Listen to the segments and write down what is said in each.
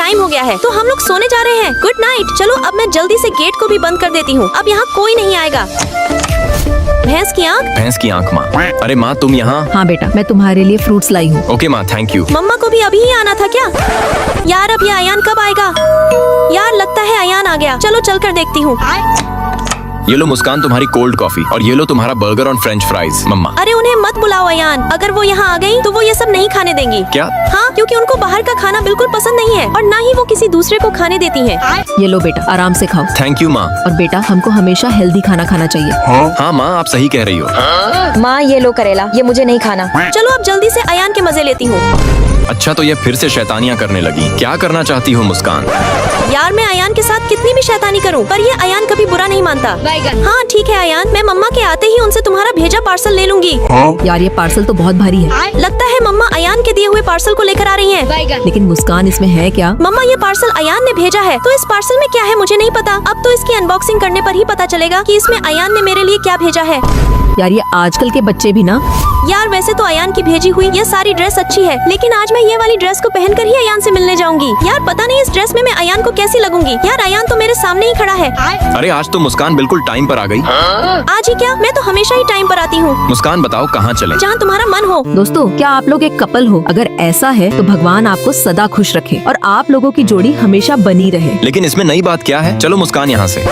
Time हो गया है तो हम लोग सोने जा रहे हैं। Good night. चलो अब मैं जल्दी से गेट को भी बंद कर देती हूँ। अब यहाँ कोई नहीं आएगा। भैंस की आँख। भैंस की आँख माँ। अरे माँ तुम यहाँ? हाँ बेटा, मैं तुम्हारे लिए फ्रूट्स लाई हूँ। ओके माँ, थैंक यू। मम्मा को भी अभी ही आना था क्या? यार अब ये अयान कब आएगा? यार लगता है अयान आ गया। चलो चल कर देखती हूँ। ये लो मुस्कान तुम्हारी कोल्ड कॉफी और ये लो तुम्हारा बर्गर और फ्रेंच फ्राइज। मम्मा। अरे उन्हें मत बुलाओ अयान, अगर वो यहाँ आ गई तो वो ये सब नहीं खाने देंगी। क्या? हाँ, क्योंकि उनको बाहर का खाना बिल्कुल पसंद नहीं है और ना ही वो किसी दूसरे को खाने देती हैं। ये लो बेटा, आराम से खाओ। थैंक यू माँ। और बेटा हमको हमेशा हेल्दी खाना खाना चाहिए। हाँ माँ, आप सही कह रही हो। माँ ये लो करेला, ये मुझे नहीं खाना। चलो अब जल्दी से अयान के मजे लेती हूँ। अच्छा तो ये फिर से शैतानियाँ करने लगी। क्या करना चाहती हो मुस्कान? यार मैं अयान के साथ कितनी भी शैतानी करूं, पर ये अयान कभी बुरा नहीं मानता। हाँ ठीक है अयान, मैं मम्मा के आते ही उनसे तुम्हारा भेजा पार्सल ले लूंगी। यार ये पार्सल तो बहुत भारी है। लगता है मम्मा अयान के दिए हुए पार्सल को लेकर आ रही हैं। लेकिन मुस्कान इसमें है क्या? मम्मा ये पार्सल अयान ने भेजा है, तो इस पार्सल में क्या है मुझे नहीं पता। अब तो इसकी अनबॉक्सिंग करने पर ही पता चलेगा कि इसमें अयान ने मेरे लिए क्या भेजा है। यार ये आजकल के बच्चे भी ना। यार वैसे तो अयान की भेजी हुई ये सारी ड्रेस अच्छी है, लेकिन आज मैं ये वाली ड्रेस को पहनकर ही अयान से मिलने जाऊंगी। यार पता नहीं इस ड्रेस में मैं अयान को कैसी लगूंगी। यार अयान तो मेरे सामने ही खड़ा है। अरे आज तो मुस्कान बिल्कुल टाइम पर आ गई। आज ही क्या, मैं तो हमेशा ही टाइम पर आती हूँ। मुस्कान बताओ कहाँ चले? जहाँ तुम्हारा मन हो। दोस्तों क्या आप लोग एक कपल हो? अगर ऐसा है तो भगवान आपको सदा खुश रखे और आप लोगों की जोड़ी हमेशा बनी रहे। लेकिन इसमें नई बात क्या है? चलो मुस्कान यहाँ से।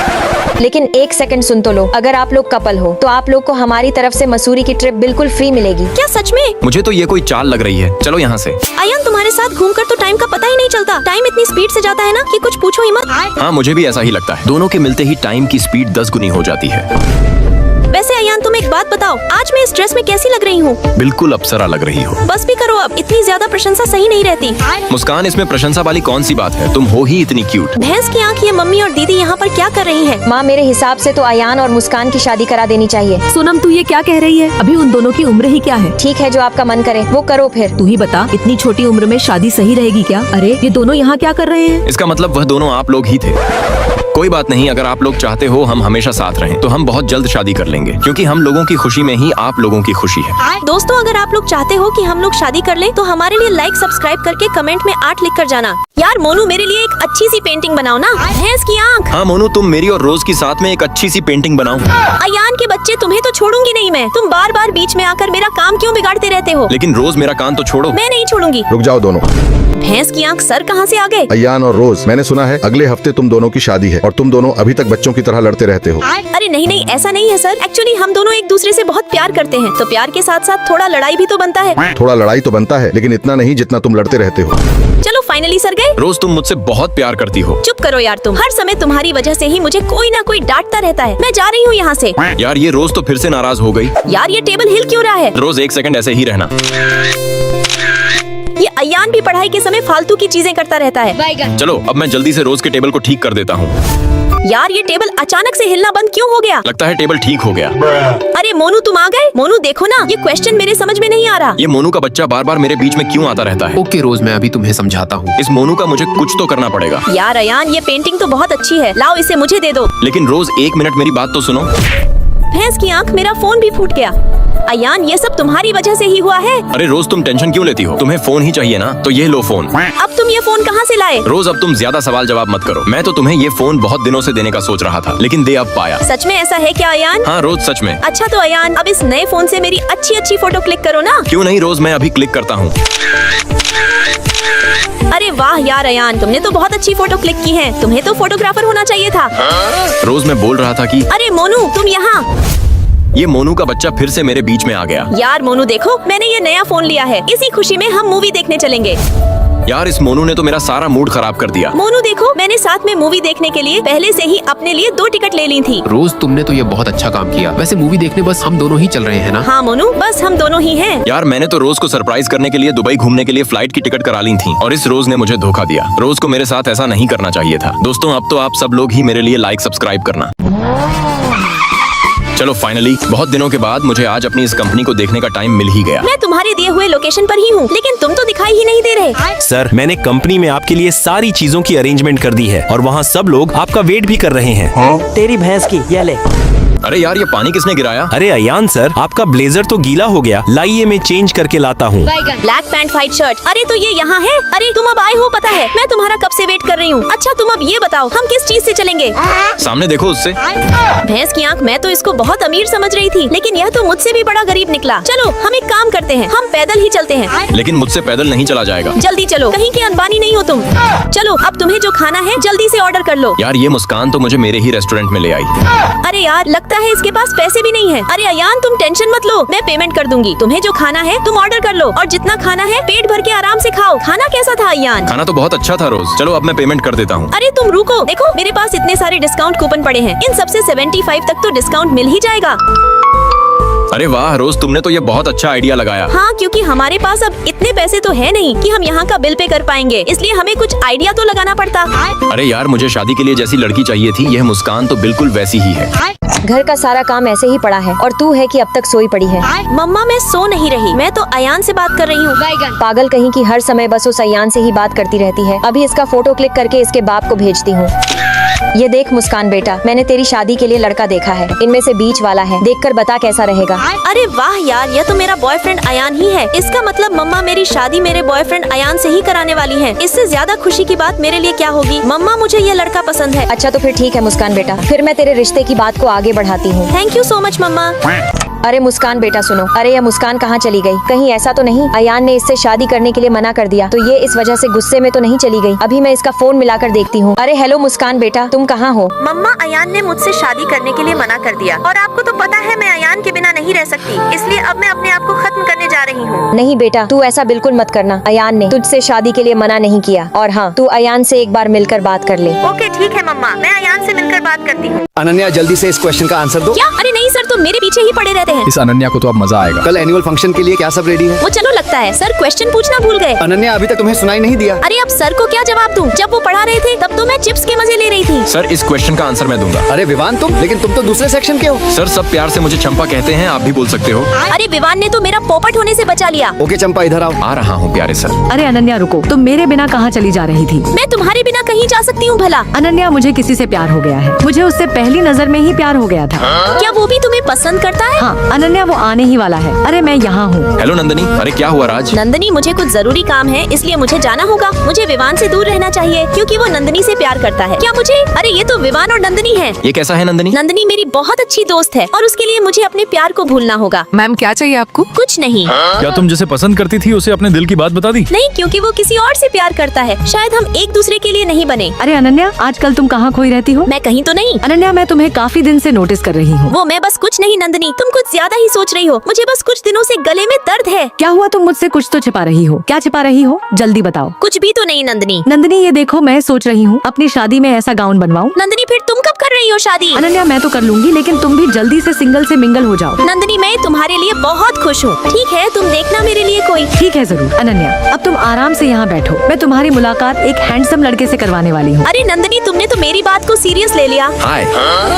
लेकिन एक सेकंड सुन तो लो, अगर आप लोग कपल हो तो आप लोग को हमारी तरफ से मसूरी की ट्रिप बिल्कुल फ्री मिलेगी। क्या सच में? मुझे तो ये कोई चाल लग रही है। चलो यहाँ से। अयान तुम्हारे साथ घूमकर तो टाइम का पता ही नहीं चलता। टाइम इतनी स्पीड से जाता है ना कि कुछ पूछो ही मत। हाँ मुझे भी ऐसा ही लगता है। दोनों के मिलते ही टाइम की स्पीड 10 गुनी हो जाती है। वैसे अयान तुम एक बात बताओ, आज मैं इस ड्रेस में कैसी लग रही हूँ? बिल्कुल अप्सरा लग रही हो। बस भी करो अब, इतनी ज्यादा प्रशंसा सही नहीं रहती। मुस्कान इसमें प्रशंसा वाली कौन सी बात है? तुम हो ही इतनी क्यूट। भैंस की आँख, ये मम्मी और दीदी यहाँ पर क्या कर रही हैं? माँ मेरे हिसाब से तो अयान और मुस्कान की शादी करा देनी चाहिए। सोनम तू ये क्या कह रही है? अभी उन दोनों की उम्र ही क्या है? ठीक है, जो आपका मन करे वो करो फिर। तू ही बता, इतनी छोटी उम्र में शादी सही रहेगी क्या? अरे ये दोनों यहाँ क्या कर रहे हैं? इसका मतलब वह दोनों आप लोग ही थे। कोई बात नहीं, अगर आप लोग चाहते हो हम हमेशा साथ रहें तो हम बहुत जल्द शादी कर लेंगे, क्योंकि हम लोगों की खुशी में ही आप लोगों की खुशी है। दोस्तों अगर आप लोग चाहते हो कि हम लोग शादी कर लें तो हमारे लिए लाइक सब्सक्राइब करके कमेंट में 8 लिख कर जाना। यार मोनू मेरे लिए एक अच्छी सी पेंटिंग बनाओ ना। भैंस की आँख। हाँ मोनू, तुम मेरी और रोज की साथ में एक अच्छी सी पेंटिंग बनाओ। अयान के बच्चे, तुम्हें तो छोड़ूंगी नहीं मैं। तुम बार बार बीच में आकर मेरा काम क्यों बिगाड़ते रहते हो? लेकिन रोज मेरा कान तो छोड़ो। मैं नहीं छोड़ूंगी। रुक जाओ दोनों। भैंस की आँख, सर कहाँ से आ गए? अयान और रोज, मैंने सुना है अगले हफ्ते तुम दोनों की शादी है और तुम दोनों अभी तक बच्चों की तरह लड़ते रहते हो। अरे नहीं नहीं, ऐसा नहीं है सर। एक्चुअली हम दोनों एक दूसरे से बहुत प्यार करते हैं, तो प्यार के साथ साथ थोड़ा लड़ाई भी तो बनता है। थोड़ा लड़ाई तो बनता है, लेकिन इतना नहीं जितना तुम लड़ते रहते हो। चलो फाइनली सर गए। रोज तुम मुझसे बहुत प्यार करती हो। चुप करो यार, तुम हर समय तुम्हारी वजह से ही मुझे कोई ना कोई डांटता रहता है। मैं जा रही हूँ यहाँ से। यार ये रोज तो फिर से नाराज हो गई। यार ये टेबल हिल क्यों रहा है? रोज एक सेकंड ऐसे ही रहना। ये अयान भी पढ़ाई के समय फालतू की चीजें करता रहता है। चलो अब मैं जल्दी से रोज के टेबल को ठीक कर देता हूँ। यार ये टेबल अचानक से हिलना बंद क्यों हो गया? लगता है टेबल ठीक हो गया। अरे मोनू तुम आ गए? मोनू देखो ना, ये क्वेश्चन मेरे समझ में नहीं आ रहा। ये मोनू का बच्चा बार बार मेरे बीच में क्यों आता रहता है? ओके रोज, मैं अभी तुम्हें समझाता हूँ। इस मोनू का मुझे कुछ तो करना पड़ेगा। यार अयान ये पेंटिंग तो बहुत अच्छी है, लाओ इसे मुझे दे दो। लेकिन रोज एक मिनट मेरी बात तो सुनो। भैंस की आँख, मेरा फोन भी फूट गया। अयान ये सब तुम्हारी वजह से ही हुआ है। अरे रोज तुम टेंशन क्यों लेती हो? तुम्हें फोन ही चाहिए ना, तो ये लो फोन। अब तुम ये फोन कहाँ से लाए? रोज अब तुम ज्यादा सवाल जवाब मत करो। मैं तो तुम्हें ये फोन बहुत दिनों से देने का सोच रहा था, लेकिन दे अब पाया। सच में ऐसा है क्या अयान? हाँ रोज सच में। अच्छा तो अयान अब इस नए फोन से मेरी अच्छी अच्छी फोटो क्लिक करो ना। क्यों नहीं रोज, मैं अभी क्लिक करता हूँ। अरे वाह यार अयान, तुमने तो बहुत अच्छी फोटो क्लिक की है। तुम्हें तो फोटोग्राफर होना चाहिए था। रोज मैं बोल रहा था कि अरे मोनू तुम यहाँ। ये मोनू का बच्चा फिर से मेरे बीच में आ गया। यार मोनू देखो, मैंने ये नया फोन लिया है, इसी खुशी में हम मूवी देखने चलेंगे। यार इस मोनू ने तो मेरा सारा मूड खराब कर दिया। मोनू देखो, मैंने साथ में मूवी देखने के लिए पहले से ही अपने लिए 2 टिकट ले ली थी। रोज तुमने तो ये बहुत अच्छा काम किया। वैसे मूवी देखने बस हम दोनों ही चल रहे हैं ना? हाँ मोनू, बस हम दोनों ही हैं। यार मैंने तो रोज को सरप्राइज करने के लिए दुबई घूमने के लिए फ्लाइट की टिकट करा ली थी, और इस रोज ने मुझे धोखा दिया। रोज को मेरे साथ ऐसा नहीं करना चाहिए था। दोस्तों अब तो आप सब लोग ही मेरे लिए लाइक सब्सक्राइब करना। चलो फाइनली बहुत दिनों के बाद मुझे आज अपनी इस कंपनी को देखने का टाइम मिल ही गया। मैं तुम्हारे दिए हुए लोकेशन पर ही हूँ, लेकिन तुम तो दिखाई ही नहीं दे रहे। सर मैंने कंपनी में आपके लिए सारी चीजों की अरेंजमेंट कर दी है और वहाँ सब लोग आपका वेट भी कर रहे हैं। तेरी भैंस की, ये ले। अरे यार, ये पानी किसने गिराया? अरे अयान सर, आपका ब्लेजर तो गीला हो गया, लाइए मैं चेंज करके लाता हूँ। Black pant white shirt. अरे तो ये यहाँ है? अरे तुम अब आए हो, पता है मैं तुम्हारा कब से वेट कर रही हूँ। अच्छा तुम अब ये बताओ हम किस चीज से चलेंगे? सामने देखो उससे। भैंस की आंख, मैं तो इसको बहुत अमीर समझ रही थी, लेकिन यह तो मुझसे भी बड़ा गरीब निकला। चलो हम एक काम करते हैं, हम पैदल ही चलते हैं। लेकिन मुझसे पैदल नहीं चला जाएगा। जल्दी चलो, कहीं के अंबानी नहीं हो तुम। चलो अब तुम्हें जो खाना है जल्दी से ऑर्डर कर लो। यार, ये मुस्कान तो मुझे मेरे ही रेस्टोरेंट में ले आई। अरे यार, लगता है इसके पास पैसे भी नहीं है। अरे अयान तुम टेंशन मत लो, मैं पेमेंट कर दूंगी। तुम्हें जो खाना है तुम ऑर्डर कर लो, और जितना खाना है पेट भर के आराम से खाओ। खाना कैसा था अयान? खाना तो बहुत अच्छा था रोज। चलो अब मैं पेमेंट कर देता हूँ। अरे तुम रुको, देखो मेरे पास इतने सारे डिस्काउंट कूपन पड़े हैं, इन सबसे 75 तक तो डिस्काउंट मिल ही जाएगा। अरे वाह रोज, तुमने तो ये बहुत अच्छा आइडिया लगाया। हाँ, क्योंकि हमारे पास अब इतने पैसे तो है नहीं कि हम यहाँ का बिल पे कर पाएंगे, इसलिए हमें कुछ आइडिया तो लगाना पड़ता। अरे यार, मुझे शादी के लिए जैसी लड़की चाहिए थी, यह मुस्कान तो बिल्कुल वैसी ही है। घर का सारा काम ऐसे ही पड़ा है और तू है कि अब तक सोई पड़ी है। मम्मा मैं सो नहीं रही, मैं तो अयान से बात कर रही हूँ। पागल कहीं की, हर समय बस उस अयान से ही बात करती रहती है। अभी इसका फोटो क्लिक करके इसके बाप को भेजती हूँ। ये देख मुस्कान बेटा, मैंने तेरी शादी के लिए लड़का देखा है, इनमें से बीच वाला है, देखकर बता कैसा रहेगा। अरे वाह यार, यह तो मेरा बॉयफ्रेंड अयान ही है। इसका मतलब मम्मा मेरी शादी मेरे बॉयफ्रेंड अयान से ही कराने वाली है। इससे ज्यादा खुशी की बात मेरे लिए क्या होगी? मम्मा मुझे यह लड़का पसंद है। अच्छा तो फिर ठीक है मुस्कान बेटा, फिर मैं तेरे रिश्ते की बात को आगे बढ़ाती हूँ। थैंक यू सो मच मम्मा। अरे मुस्कान बेटा सुनो, अरे यह मुस्कान कहाँ चली गई? कहीं ऐसा तो नहीं अयान ने इससे शादी करने के लिए मना कर दिया तो ये इस वजह से गुस्से में तो नहीं चली गई? अभी मैं इसका फोन मिलाकर देखती हूँ। अरे हेलो मुस्कान बेटा, तुम कहाँ हो? मम्मा अयान ने मुझसे शादी करने के लिए मना कर दिया, और आपको तो पता है मैं अयान के बिना नहीं रह सकती, इसलिए अब मैं अपने आप को खत्म करने जा रही हूँ। नहीं बेटा, तू ऐसा बिल्कुल मत करना। अयान ने तुझसे शादी के लिए मना नहीं किया, और हाँ तू अयान से एक बार मिलकर बात कर ले। ओके ठीक है मम्मा, मैं अयान से मिलकर बात करती हूँ। अनन्या जल्दी से इस क्वेश्चन का आंसर दो। क्या? अरे नहीं सर, तुम मेरे पीछे ही पड़े रहते हैं। इस अनन्या को तो अब मजा आएगा। कल एनुअल फंक्शन के लिए क्या सब रेडी है? वो चलो लगता है सर क्वेश्चन पूछना भूल गए। अनन्या अभी तक तुम्हें सुनाई नहीं दिया। अरे अब सर को क्या जवाब दूं? जब वो पढ़ा रहे थे तब तो मैं चिप्स के मजे ले रही थी। सर, इस क्वेश्चन का आंसर मैं दूंगा। अरे विवान तुम, लेकिन तुम तो दूसरे सेक्शन के हो। सर, सब प्यार से मुझे चंपा कहते हैं, आप भी बोल सकते हो। अरे विवान ने तो मेरा पोपट होने से बचा लिया। ओके चंपा इधर आओ। आ रहा हूँ प्यारे सर। अरे अनन्या रुको, तुम मेरे बिना कहाँ चली जा रही थी? मैं तुम्हारे बिना कहीं जा सकती हूँ भला? अनन्या, मुझे किसी से प्यार हो गया है। मुझे उससे पहली नजर में ही प्यार हो गया था। क्या वो भी तुम्हें पसंद करता है? हाँ अनन्या, वो आने ही वाला है। अरे मैं यहाँ हूँ। हेलो नंदनी। अरे क्या हुआ राज? नंदनी, मुझे कुछ जरूरी काम है, इसलिए मुझे जाना होगा। मुझे विवान से दूर रहना चाहिए क्योंकि वो नंदनी से प्यार करता है। क्या मुझे? अरे ये तो विवान और नंदनी है। ये कैसा है नंदनी? नंदनी मेरी बहुत अच्छी दोस्त है और उसके लिए मुझे अपने प्यार को भूलना होगा। मैम क्या चाहिए आपको? कुछ नहीं। क्या तुम जिसे पसंद करती थी उसे अपने दिल की बात बता दी? नहीं, क्योंकि वो किसी और से प्यार करता है। शायद हम एक दूसरे के लिए नहीं बने। अरे अनन्या, आजकल तुम कहाँ खोई रहती हो? मैं कहीं तो नहीं। अनन्या, मैं तुम्हें काफी दिन से नोटिस कर रही हूँ। वो मैं बस कुछ नहीं नंदनी, तुम कुछ ज्यादा ही सोच रही हो। मुझे बस कुछ दिनों से गले में दर्द है। क्या हुआ? तुम मुझसे कुछ तो छिपा रही हो। क्या छिपा रही हो? जल्दी बताओ। कुछ भी तो नहीं नंदनी। नंदनी, ये देखो, मैं सोच रही हूँ अपनी शादी में ऐसा गाउन बनवाऊँ। नंदनी, फिर तुम कब कर रही हो शादी? अनन्या, मैं तो कर लूंगी, लेकिन तुम भी जल्दी से सिंगल से मिंगल हो जाओ। नंदनी, मैं तुम्हारे लिए बहुत खुश हूँ। ठीक है, तुम देखना मेरे लिए कोई। ठीक है जरूर। अनन्या, अब तुम आराम से यहाँ बैठो, मैं तुम्हारी मुलाकात एक हैंडसम लड़के से करवाने वाली हूँ। अरे नंदनी, तुमने तो मेरी बात को सीरियस ले लिया। हाय।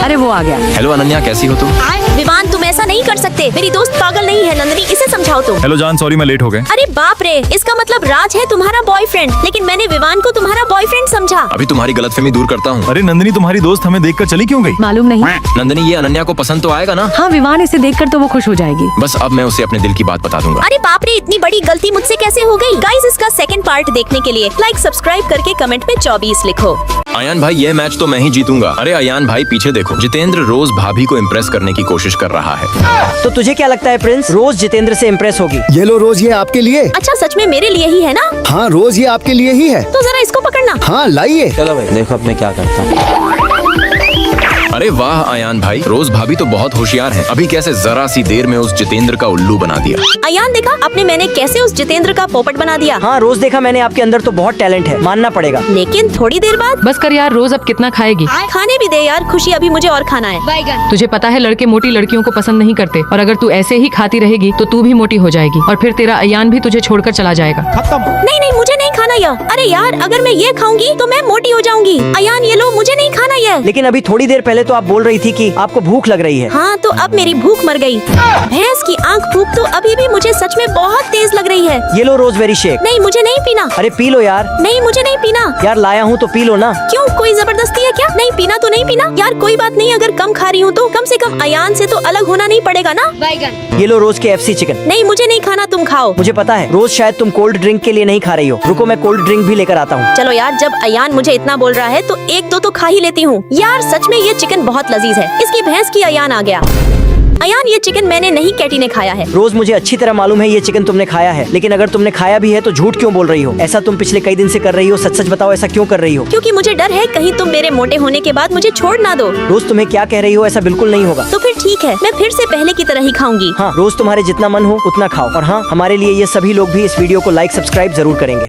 अरे वो आ गया। हेलो अनन्या, कैसी हो तुम? विवान, तुम ऐसा नहीं कर सकते। मेरी दोस्त पागल नहीं है नंदनी, इसे समझाओ तुम। हेलो जान, सॉरी मैं लेट हो गए। अरे बाप रे, इसका मतलब राज है तुम्हारा बॉयफ्रेंड, लेकिन मैंने विवान को तुम्हारा बॉयफ्रेंड समझा। अभी तुम्हारी गलतफहमी दूर करता हूँ। अरे नंदनी, तुम्हारी दोस्त हमें देखकर चली क्यों गई? मालूम नहीं। नंदनी, ये अनन्या को पसंद तो आएगा ना? हाँ विवान, इसे देखकर तो वो खुश हो जाएगी। बस अब मैं उसे अपने दिल की बात बता दूंगा। अरे बाप रे, इतनी बड़ी गलती मुझसे कैसे हो गई? गाइस, इसका सेकंड पार्ट देखने के लिए लाइक सब्सक्राइब करके कमेंट में 24 लिखो। अयान भाई, ये मैच तो मैं ही जीतूंगा। अरे अयान भाई, पीछे देखो, जितेंद्र रोज भाभी को इम्प्रेस करने की कोशिश कर रहा है। तो तुझे क्या लगता है प्रिंस, रोज जितेंद्र से इम्प्रेस होगी? ये लो रोज, ये आपके लिए। अच्छा, सच में मेरे लिए ही है ना? हाँ रोज, ये आपके लिए ही है। तो जरा इसको पकड़ना। हाँ लाइए। चलो भाई, देखो अब मैं क्या करता हूँ। अरे वाह अयान भाई, रोज भाभी तो बहुत होशियार हैं। अभी कैसे जरा सी देर में उस जितेंद्र का उल्लू बना दिया। अयान, देखा आपने मैंने कैसे उस जितेंद्र का पोपट बना दिया? हाँ रोज, देखा मैंने, आपके अंदर तो बहुत टैलेंट है, मानना पड़ेगा। लेकिन थोड़ी देर बाद। बस कर यार, रोज अब कितना खाएगी? खाने भी दे यार खुशी, अभी मुझे और खाना है। तुझे पता है लड़के मोटी लड़कियों को पसंद नहीं करते, और अगर तू ऐसे ही खाती रहेगी तो तू भी मोटी हो जाएगी, और फिर तेरा अयान भी तुझे छोड़कर चला जाएगा। नहीं नहीं, मुझे नहीं खाना यह। अरे यार, अगर मैं ये खाऊंगी तो मैं मोटी हो जाऊंगी। अयान ये लो, मुझे नहीं खाना यह। लेकिन अभी थोड़ी देर पहले तो आप बोल रही थी कि आपको भूख लग रही है। हाँ, तो अब मेरी भूख मर गई। भैंस की आंख भूख तो अभी भी मुझे सच में बहुत तेज लग रही है। ये लो रोजबेरी शेक। नहीं, मुझे नहीं पीना। अरे पी लो यार। नहीं, मुझे नहीं पीना। यार लाया हूँ तो पी लो ना। क्यों, कोई जबरदस्ती है है क्या? नहीं पीना तो नहीं पीना यार, कोई बात नहीं, अगर कम खा रही हूँ तो कम से कम अयान से तो अलग होना नहीं पड़ेगा ना। ये लो रोज के FC चिकन। नहीं मुझे नहीं खाना, तुम खाओ। मुझे पता है रोज शायद तुम कोल्ड ड्रिंक के लिए नहीं खा रही हो। रुको मैं कोल्ड ड्रिंक भी लेकर आता हूँ। चलो यार, जब अयान मुझे इतना बोल रहा है तो एक दो तो खा ही लेती हूँ। यार सच में ये चिकन बहुत लजीज है। इसकी भैंस की अयान आ गया। अयान ये चिकन मैंने नहीं, कैटी ने खाया है। रोज मुझे अच्छी तरह मालूम है ये चिकन तुमने खाया है, लेकिन अगर तुमने खाया भी है तो झूठ क्यों बोल रही हो? ऐसा तुम पिछले कई दिन से कर रही हो, सच सच बताओ ऐसा क्यों कर रही हो? क्योंकि मुझे डर है कहीं तुम मेरे मोटे होने के बाद मुझे छोड़ ना दो। रोज तुम्हें क्या कह रही हो? ऐसा बिल्कुल नहीं होगा। तो फिर ठीक है, मैं फिर से पहले की तरह ही खाऊंगी। हाँ रोज तुम्हारे जितना मन हो उतना खाओ। और हाँ, हमारे लिए ये सभी लोग भी इस वीडियो को लाइक सब्सक्राइब जरूर करेंगे।